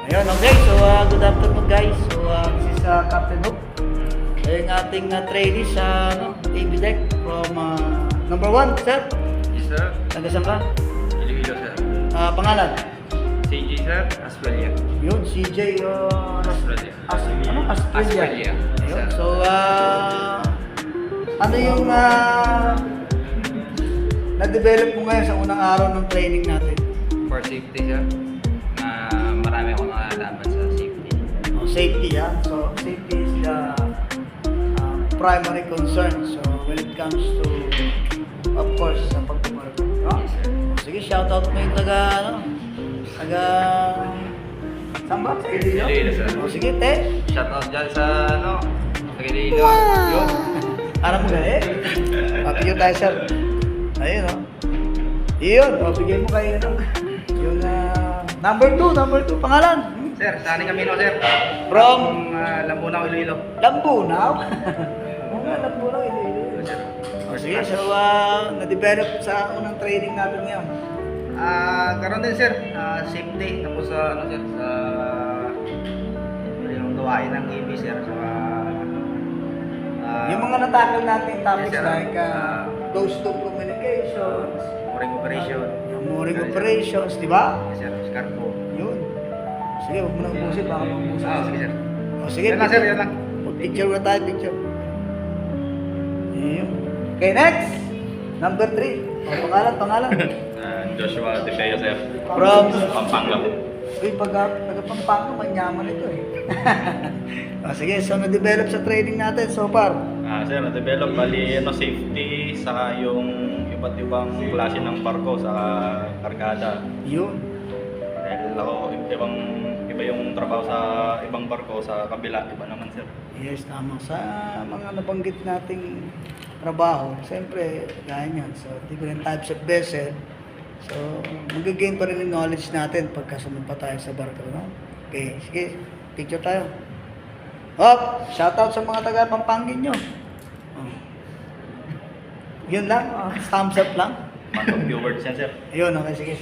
Ayun, okay. So, good afternoon guys. So, this is Captain Hook. Yung ating trainee sa AB Deck from number 1, sir. Yes, sir. Nagasan ka? Iloilo, sir. Pangalan? CJ, sir. Australia. Yun, CJ Australia. Australia. Australia. Ayun. So, ano yung na-develop mo ngayon sa unang araw ng training natin? For safety, sir. Marami akong nakalaman sa safety. Safety, so safety is the primary concern. So when it comes to, of course, sa pagbumarap. Yes, sir. Sige, shoutout mo yung taga saan ba? Sa Iloilo? Iloilo, sir. Sige, te. Shoutout dyan sa, sa Iloilo. Yun. Alam mo gani? Papigyan tayo, sir. Ayun, Yun, bigyan mo kayo, yung number 2, pangalan. Sir, saan kami sir? From Lambunaw, Iloilo. Lambunaw? Oo nga, Lambunaw, Iloilo. Sige, so na-develop sa unang training natin ngayon. Karon din, sir. Safety. Tapos sa, sir, sa yung gawain ng EB, sir. Saka, Yung mga natakal natin topics yes, sir. like closed-loop communications, mooring operation. yung mooring operations, di ba? Yes, sir. Scarpo. Yun. Sige, huwag mo nang ubusin, baka mabusin. Sige, sir. O, sige, Yan lang, sir. Yan lang. Picture na tayo, picture. Yun. Okay, next. Number 3. O, pangalan. Joshua De Feo, sir. From Pampanga. Uy, taga-Pampanga, manyaman ito eh. O, sige, so na-develop sa training natin so far. Sir, na-develop bali safety sa yung iba't ibang klase ng barko sa kargada. Yun. Dahil ako, iba yung trabaho sa ibang barko, sa kabila, iba naman, sir. Yes, tama. Sa mga nabanggit nating trabaho, siyempre, gaya niyan. So, different types of vessel. So, mag-gain pa rin yung knowledge natin pagka sumunod pa tayo sa barko, no? Okay, sige, picture tayo. Hop! Shoutout sa mga taga Pampangin nyo. Oh. Yun lang, thumbs up lang. Month of few words yan, sir. Yun, okay, sige.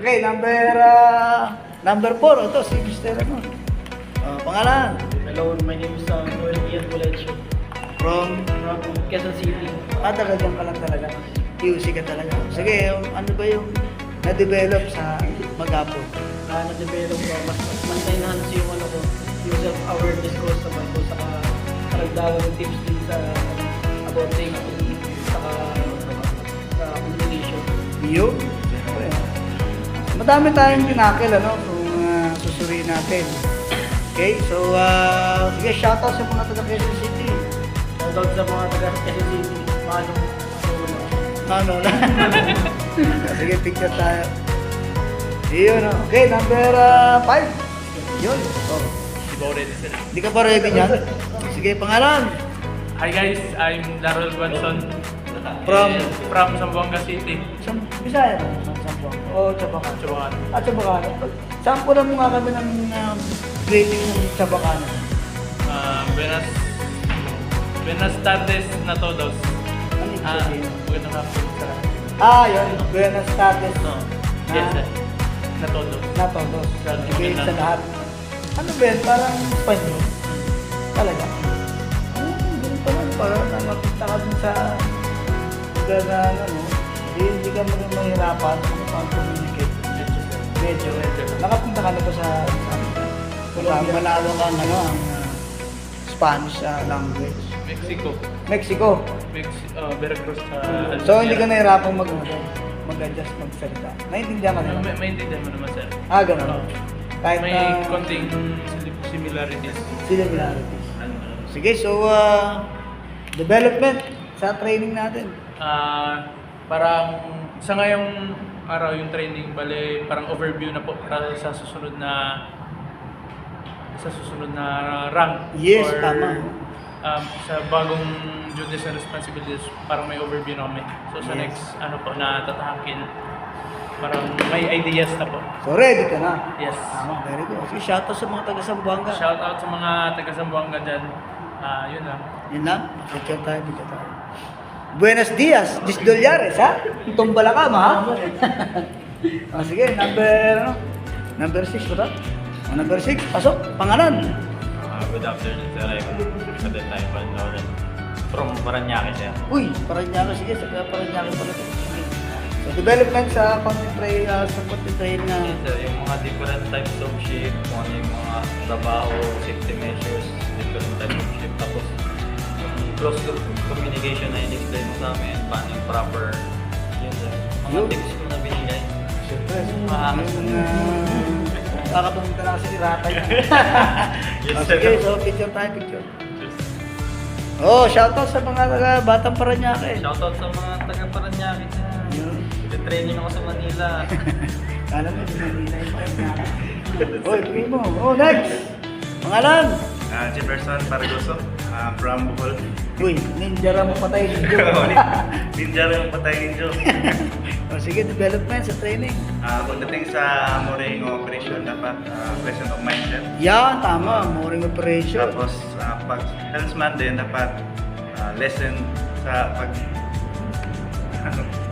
Okay, number 4, ito, si Mr. Pangalan? Hello, my name is Noel Ian Colegio From from Quezon City. Talagang ka lang talaga. QC ka talaga. Sige, ano ba yung na-develop sa maghapon? Na-develop ko, mas na-enhance yung yung self-awareness ko sa mga sa karagdagan ng tips din sa about safety, sa communication. Yun. Siyempre. Madami tayong tinakil, kung susuriin natin. Okay, so, sige, shoutout sa mga taga Quezon City. Shoutout sa mga taga Quezon City, Ano na? Sige, picture tayo. Yun, okay, number 5. Yun. Oh. Di ba already sila? Hindi ka pa ready niyan? Sige, pangalan. Hi guys, I'm Darrell Guanzon. From? From Zamboanga City. Bisaya ba? Sampuang. O, Chabacan. Chabacan. Chabacan. Sampulan mo nga kami ng greeting ng Chabacan. Buenas tardes na todos. Ano yung sabihin? Magandang hapon sa... Yun. Buenas tardes. No. Yes, sir. Na todos. Na todos. Sa Sige, sa lahat. Ano ba yun? Parang Espanyol. Talaga. Ganun pa lang. Parang namapunta ka dun sa lugar na hindi ka mahirapan kung paano communicate. Medyo. Nakapunta ka na ba sa malawak ang ang Spanish language? Mexico. Mexico. Veracruz sa... So hindi ka nahirapang mag-adjust magsalita. Naintindihan ka nila? Maintindihan mo naman, sir. Ganun. Oo. Kahit May na konting similarities. similarities. Sige, so development sa training natin. Parang sa ngayong araw yung training, bale parang overview na po para sa susunod na rank. Yes, or, tama. Sa bagong duties and responsibilities, parang may overview na kami. So sa Yes. next na tatahakin, parang may ideas na po. So ready ka na? Yes. Tama, very good. Sige, shoutout sa mga taga Zamboanga. Shout out sa mga taga Zamboanga dyan. Yun lang. Yun lang. Picture tayo. Buenos dias, Disdolyares, ha? Tumbala ka, ma, ha? Sige, number 6 ba ito? Number 6, pasok, pangalan. Good afternoon, sir. I'm Cadet Taipan Lauren from Paranaque, sir. Uy, Paranaque, sige, sa Paranaque pala. Sige. So, development sa content train na Yes, sir. Yung mga different types of shift, kung ano yung mga trabaho, safety measures, different types of shift. Tapos, yung close communication na in-explain mo sa amin, paano yung proper, yun, sir. Mga Yun. tips ko na binigay. siyempre, Maangas yung na. kakapunta na kasi ni Ratay. Yes, Oh, sir. sige, so picture tayo, picture. Oh, shoutout sa mga taga Batang Paranaque. Shoutout sa mga taga Paranaque, sir. Yun. Training ako sa Manila. Kala mo, di Manila yung Paranaque. Oy, bigay mo. Oh, next! Pangalan! Jefferson Paragoso, from Bohol. Uy, ninja ra mo patay ninja. Ninja rin ang patay ninyo. Oh, sige, development sa training. Pagdating sa mooring operation, dapat present of mindset. Yan, tama. Mooring operation. Tapos, pag helmsman din, dapat lesson sa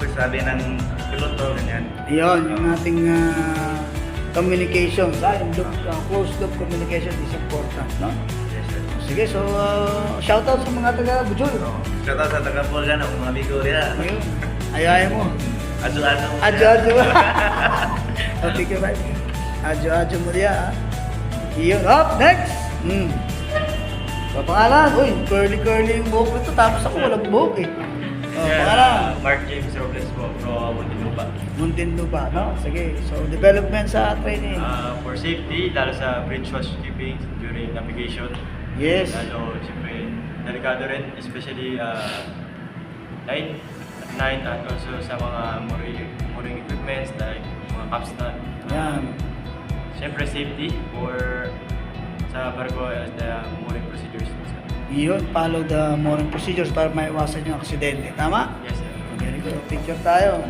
pagsabi ng piloto, ganyan. Yun, yung ating communication. Close loop communication is important, no? Yes, sir. Sige, so shoutout sa mga taga Bujol. Shoutout sa taga-Polga ng mga amigo rin. Ayun, ayayin mo. Adjo-adjo. Adjo-adjo. Okay, ka ba? Adjo-adjo mo diya. Yun, up, next! So, pangalan, uy, curly-curly yung buhok nito, tapos ako walang buhok eh. Oh, pangalan, Mark James Robles po, from Muntinlupa. Muntinlupa, no? Sige, so development sa training. For safety, lalo sa bridge housekeeping during navigation. Yes. Lalo, siyempre, delikado rin, especially night, at night, at also sa mga mooring equipments like mga capstan. Yan. Siyempre, safety for sa barko as the mooring procedures. Yun, follow the mooring procedures para maiwasan yung aksidente. Tama? Yes, sir. Very good. Picture tayo.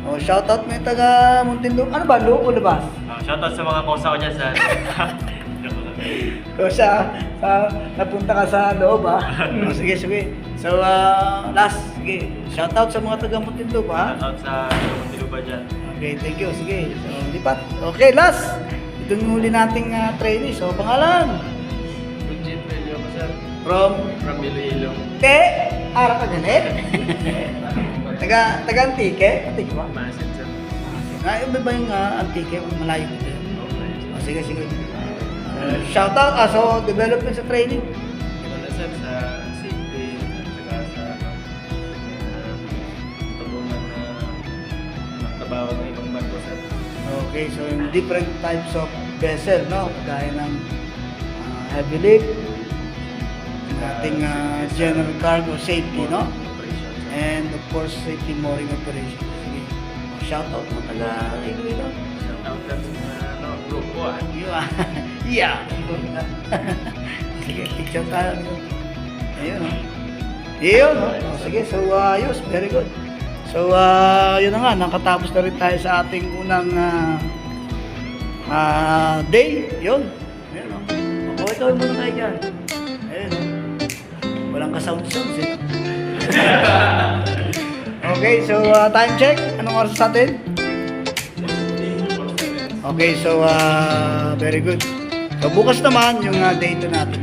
O, shoutout mo yung taga Muntinlupa. Ano ba? Loob o labas? Shoutout sa mga kosa ko dyan sa... So, napunta ka sa loob, ha? O, sige, sige. So, last, sige. Shoutout sa mga taga Muntinlupa, ha? Shoutout sa Muntinlupa dyan. Okay, thank you. Sige. So, lipat. Okay, last. Ito yung huli nating trainee. So, pangalan? Legit value ko, sir. From Iloilo. Te. Ara ka galit? Taga Antique? Antique ba? Masin, sir. Iba ba yung Antique? Malayo ko din. O, sige, sige. Shoutout. So, development sa training. Wala, sir, sa safety at saka sa tulungan na magtrabaho ng ibang barko, sir. Okay, so yung different types of vessel, no? Kagaya ng heavy lift, ating general cargo safety, no? And of course, safety mooring operation. Sige. Shoutout mo taga Iloilo. Shoutout lang sa mga grupo, Yeah. Sige, picture tayo. Ayun, no? Ayun, no? O, sige, so ayos, very good. So, yun na nga, nakatapos na rin tayo sa ating unang day. Yun. Ayun, no? Okay, ikaw muna tayo dyan. Ayun, no? Walang ka-sound-sounds, eh. Okay, so time check. Anong oras sa atin? Okay, so very good. So bukas naman yung day 2 natin.